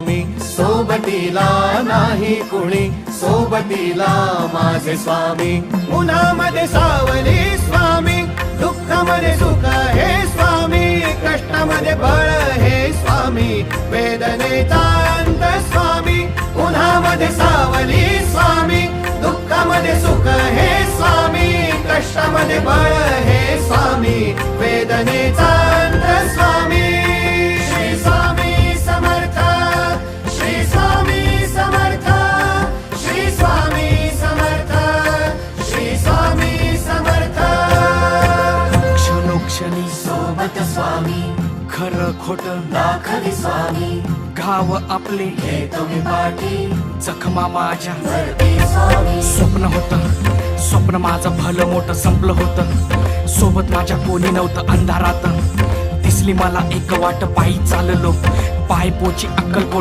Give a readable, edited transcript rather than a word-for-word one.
मी सोबतीला नाही कुणी, सोबतीला माझे स्वामी. उन्हामध्ये सावली स्वामी, दुःखामध्ये सुख हे स्वामी, कष्टामध्ये बळ हे स्वामी, वेदनेचा अंत स्वामी. उन्हामध्ये सावली स्वामी, दुःखामध्ये सुख हे स्वामी, कष्टामध्ये बळ हे स्वामी, वेदनेचा अंत स्वामी. श्री स्वामी समर्थ, श्री स्वामी समर्थ, श्री स्वामी समर्थ, श्री स्वामी समर्थ. क्षणोक्षणी सोबत स्वामी, खरं खोट दाखवी स्वामी, घाव आपले घेतो मी पाठी, जखमा माझ्या भरती स्वामी. स्वप्न होतं, स्वप्न माझं भलं मोठं संपलं होतं. सोबत माझ्या कोणी नव्हतं अंधारात. दिसली मला एक वाट, पायी चाललो, पाय पोची अक्कलकोट